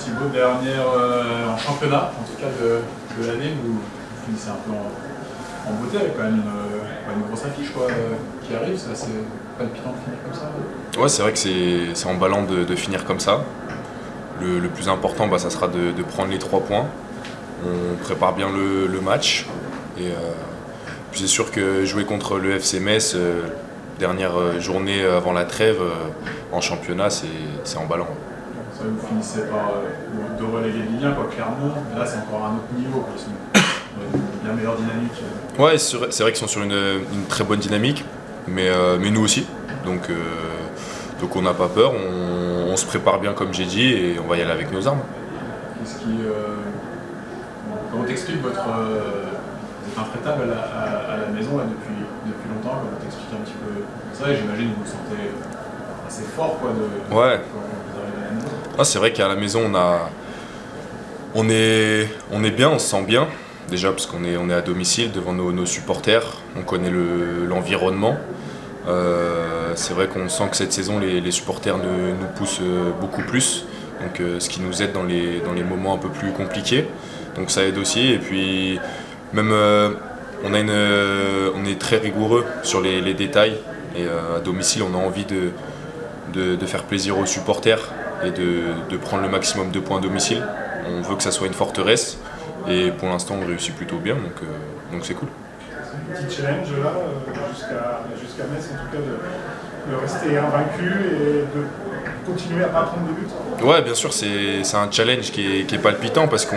Thibaut, dernière en championnat, en tout cas de l'année, vous finissez un peu en beauté avec quand même une grosse affiche quoi, qui arrive, c'est assez palpitant de finir comme ça. Ouais, c'est vrai que c'est emballant de finir comme ça. Le plus important, ça sera de prendre les 3 points. On prépare bien le match. Et puis c'est sûr que jouer contre le FC Metz, dernière journée avant la trêve, en championnat, c'est emballant. Ça, vous finissez par de reléguer de Ligue 1, quoi, clairement. Mais là, c'est encore un autre niveau, quoi. Ils sont dans une bien meilleure dynamique. Ouais, c'est vrai qu'ils sont sur une très bonne dynamique, mais nous aussi. Donc on n'a pas peur, on se prépare bien comme j'ai dit et on va y aller avec nos armes. Comment t'expliques votre... vous êtes intraitable à la maison là, depuis longtemps, comment t'expliques un petit peu ça et j'imagine que vous vous sentez assez fort quoi, ouais. quand vous arrivez à la maison. Ah, c'est vrai qu'à la maison on est bien, on se sent bien. Déjà parce qu'on est à domicile devant nos supporters, on connaît l'environnement. C'est vrai qu'on sent que cette saison les supporters nous poussent beaucoup plus, donc ce qui nous aide dans les moments un peu plus compliqués. Donc ça aide aussi et puis même on est très rigoureux sur les détails et à domicile on a envie de faire plaisir aux supporters et de prendre le maximum de points à domicile. On veut que ça soit une forteresse et pour l'instant on réussit plutôt bien donc c'est cool. C'est un petit challenge là jusqu'à Metz en tout cas de rester invaincu et de continuer à ne pas prendre de but. Ouais, bien sûr, c'est un challenge qui est palpitant parce qu'on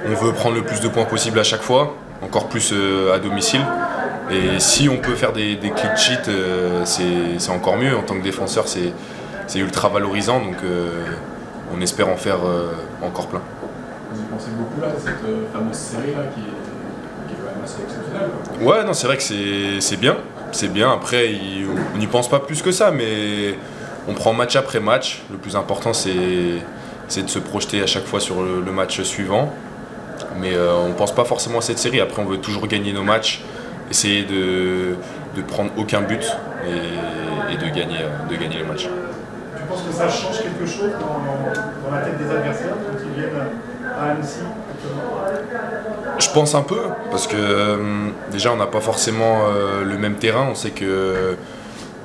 veut prendre le plus de points possible à chaque fois, encore plus à domicile. Et si on peut faire des clean sheets, c'est encore mieux. En tant que défenseur, c'est ultra valorisant, donc on espère en faire encore plein. Vous y pensez beaucoup là, cette fameuse série là qui est quand même assez exceptionnelle. Ouais, non, c'est vrai que c'est bien. C'est bien, après on n'y pense pas plus que ça, mais on prend match après match. Le plus important c'est de se projeter à chaque fois sur le match suivant. Mais on ne pense pas forcément à cette série. Après on veut toujours gagner nos matchs, essayer de prendre aucun but et de gagner les matchs. Tu penses que ça change quelque chose dans la tête des adversaires quand ils viennent à Annecy? Je pense un peu, parce que déjà on n'a pas forcément le même terrain. On sait que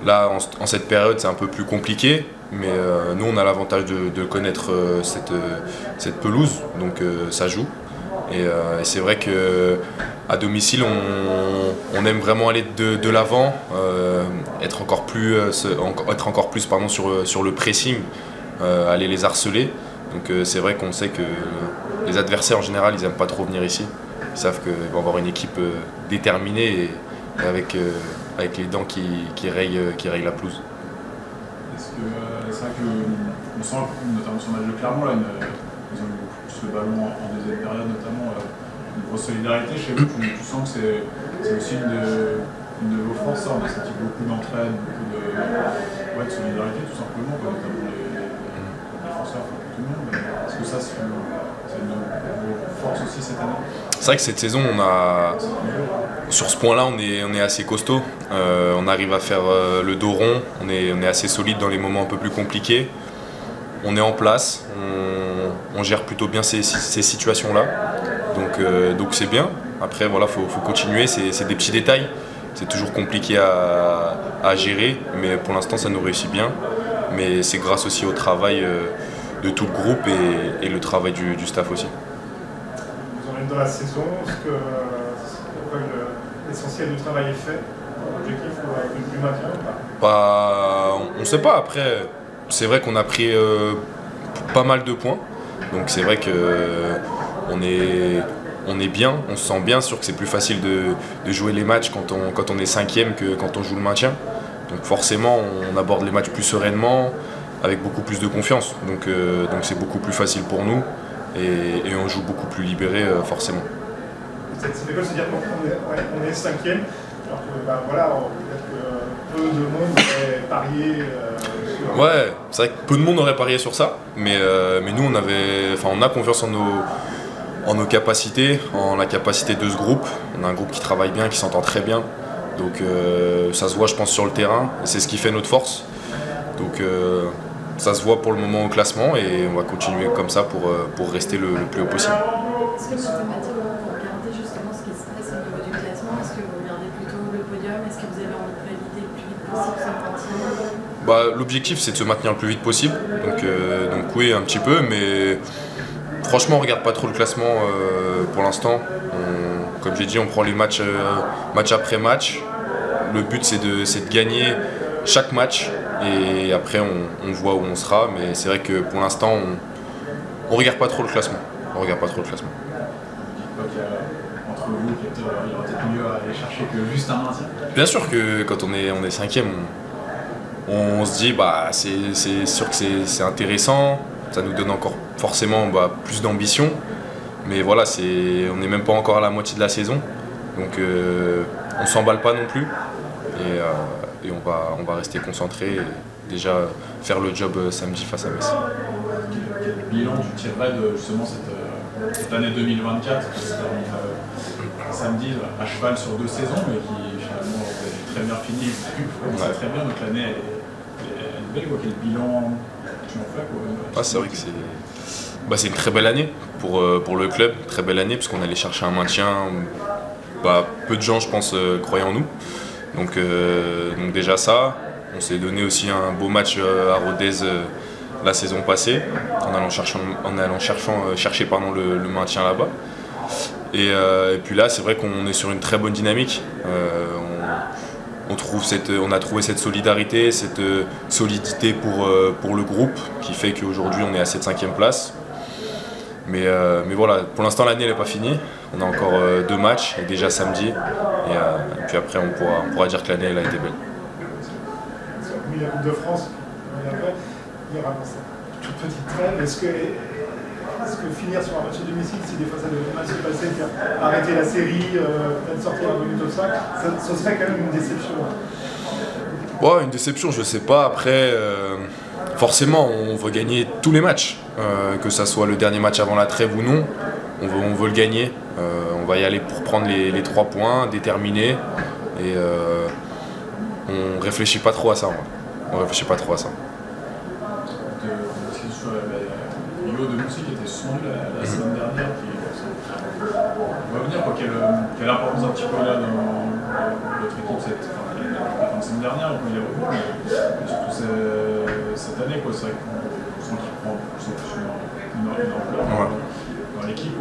là, en cette période, c'est un peu plus compliqué, mais nous on a l'avantage de connaître cette pelouse, donc ça joue. Et c'est vrai qu'à domicile, on aime vraiment aller de l'avant, être encore plus sur le pressing, aller les harceler. Donc c'est vrai qu'on sait que les adversaires en général, ils n'aiment pas trop venir ici. Ils savent qu'ils vont avoir une équipe déterminée et avec les dents qui rayent la pelouse. Est-ce que c'est vrai qu'on sent, notamment sur le match de Clermont, là, ils ont eu beaucoup plus le ballon en deuxième période, notamment une grosse solidarité chez vous. Tu sens que c'est aussi une de vos forces, ça. On a senti beaucoup d'entraide, beaucoup de solidarité, tout simplement, quoi, notamment les défenseurs, tout le monde. Est-ce que ça, c'est une de vos forces aussi cette année? C'est vrai que cette saison, sur ce point-là, on est assez costaud. On arrive à faire le dos rond, on est assez solide dans les moments un peu plus compliqués. On est en place, on gère plutôt bien ces situations-là. Donc c'est bien. Après, voilà, faut continuer, c'est des petits détails. C'est toujours compliqué à gérer, mais pour l'instant, ça nous réussit bien. Mais c'est grâce aussi au travail de tout le groupe et le travail du staff aussi. Vous en êtes dans la saison, l'essentiel du travail est fait. L'objectif de plus maintien ou pas? On ne sait pas. Après, c'est vrai qu'on a pris pas mal de points. Donc c'est vrai qu'on est bien, on se sent bien. Sûr que c'est plus facile de jouer les matchs quand on est 5e que quand on joue le maintien. Donc forcément, on aborde les matchs plus sereinement, avec beaucoup plus de confiance. Donc c'est beaucoup plus facile pour nous et on joue beaucoup plus libéré forcément. C'est fait quoi de se dire qu'on est 5e, alors que voilà, peut-être que peu de monde aurait parié sur... Ouais, c'est vrai que peu de monde aurait parié sur ça, mais nous on a confiance en nos capacités, en la capacité de ce groupe. On a un groupe qui travaille bien, qui s'entend très bien. Donc ça se voit je pense sur le terrain, et c'est ce qui fait notre force. Donc ça se voit pour le moment au classement et on va continuer comme ça pour rester le plus haut possible. Est-ce que mathématiquement, vous regardez justement ce qui se passe au niveau du classement? Est-ce que vous regardez plutôt le podium? Est-ce que vous avez envie de valider le plus vite possible ce maintien? L'objectif, c'est de se maintenir le plus vite possible. Donc oui, un petit peu, mais franchement, on ne regarde pas trop le classement pour l'instant. Comme j'ai dit, on prend les matchs match après match. Le but, c'est de gagner chaque match et après, on voit où on sera. Mais c'est vrai que pour l'instant, on ne regarde pas trop le classement. On regarde pas trop le classement. Entre vous, il y aura peut-être mieux à aller chercher que juste un maintien. Bien sûr que quand on est cinquième, on se dit c'est sûr que c'est intéressant, ça nous donne encore forcément plus d'ambition, mais voilà, on n'est même pas encore à la moitié de la saison, donc on s'emballe pas non plus et on va rester concentré et déjà faire le job samedi face à Metz. Quel bilan tu tirerais de justement cette année 2024 qui se termine samedi à cheval sur 2 saisons, mais qui finalement est très bien finie, vous commencez très bien, donc l'année elle est belle. Quel bilan tu en fais c'est vrai que c'est une très belle année pour le club, très belle année, parce qu'on allait chercher un maintien où peu de gens, je pense, croyaient en nous. Donc déjà ça, on s'est donné aussi un beau match à Rodez la saison passée, en allant chercher le maintien là-bas. Et puis là, c'est vrai qu'on est sur une très bonne dynamique. On a trouvé cette solidarité, cette solidité pour le groupe qui fait qu'aujourd'hui on est à cette 5e place. Mais voilà, pour l'instant l'année n'est pas finie. On a encore 2 matchs, et déjà samedi. Et puis après on pourra dire que l'année elle a été belle. Oui, la Coupe de France, il y aura cette toute petite trêve. Est-ce que finir sur un match de domicile, si des fois ça devait mal se passer, arrêter la série, peut-être sortir un minute au sac, ce serait quand même une déception? Une déception, je sais pas. Après, forcément, on veut gagner tous les matchs, que ça soit le dernier match avant la trêve ou non. On veut le gagner. On va y aller pour prendre les 3 points, déterminés. Et on réfléchit pas trop à ça. On réfléchit pas trop à ça. Yo de Moussi qui était suspendu la semaine dernière, on va venir quelle importance un petit peu là dans notre équipe la fin de semaine dernière quand il est revenu, mais surtout cette année c'est vrai qu'on sent qu'il prend une ampleur dans l'équipe.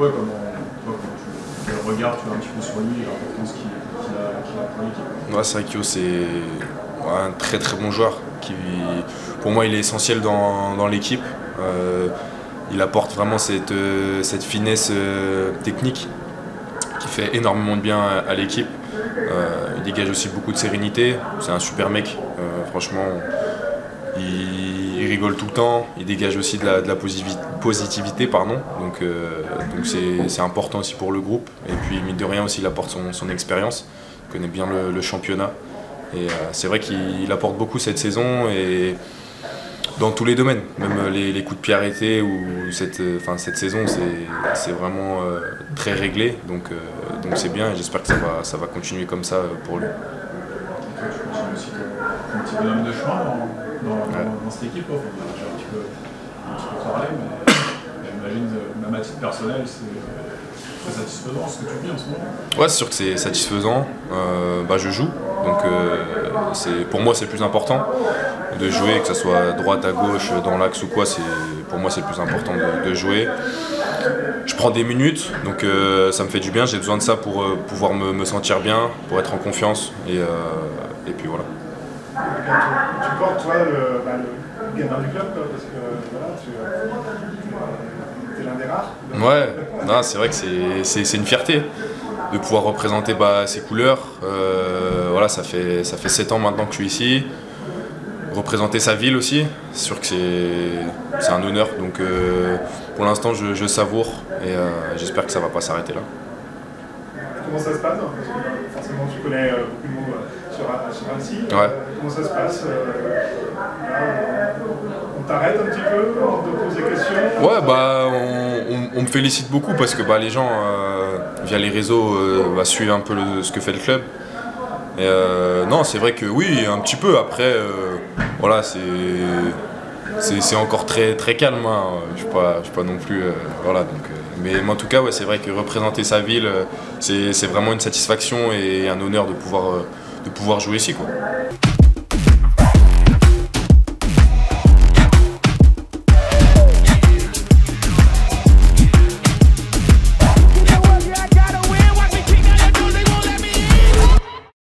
Quel regard tu as un petit peu sur lui et l'importance qu'il a pour l'équipe? C'est vrai que Yo c'est un très très bon joueur pour moi il est essentiel dans l'équipe. Il apporte vraiment cette finesse technique qui fait énormément de bien à l'équipe. Il dégage aussi beaucoup de sérénité. C'est un super mec. Franchement, il rigole tout le temps. Il dégage aussi de la positivité. Donc c'est important aussi pour le groupe. Et puis, mine de rien, aussi, il apporte son expérience. Il connaît bien le championnat. Et c'est vrai qu'il apporte beaucoup cette saison. Et dans tous les domaines, même les coups de pied arrêtés ou cette saison, c'est vraiment très réglé, donc c'est bien et j'espère que ça va continuer comme ça pour lui. Tu continues aussi ton petit bonhomme de chemin dans cette équipe, j'ai un petit peu parlé, mais j'imagine, même à titre personnel, c'est très satisfaisant ce que tu vis en ce moment. Ouais, c'est sûr que c'est satisfaisant. Je joue, donc pour moi c'est le plus important de jouer, que ce soit à droite, à gauche, dans l'axe ou quoi. Pour moi c'est le plus important de jouer. Je prends des minutes, donc ça me fait du bien. J'ai besoin de ça pour pouvoir me sentir bien, pour être en confiance et puis voilà. Tu portes toi le gamin du club parce que voilà, tu es l'un des rares. Ouais, c'est vrai que c'est une fierté de pouvoir représenter ces couleurs. Ça fait 7 ans maintenant que je suis ici. Représenter sa ville aussi, c'est sûr que c'est un honneur. Donc pour l'instant je savoure et j'espère que ça ne va pas s'arrêter là. Comment ça se passe? Parce que forcément tu connais beaucoup de monde sur Annecy. Ouais. Comment ça se passe? On t'arrête un petit peu, on te pose des questions? Ouais, on me félicite beaucoup parce que les gens via les réseaux suivent un peu ce que fait le club. Et non, c'est vrai que oui, un petit peu. Après, c'est encore très, très calme. Hein. Je ne suis pas non plus. Voilà, donc, mais en tout cas, ouais, c'est vrai que représenter sa ville, c'est vraiment une satisfaction et un honneur de pouvoir jouer ici, quoi.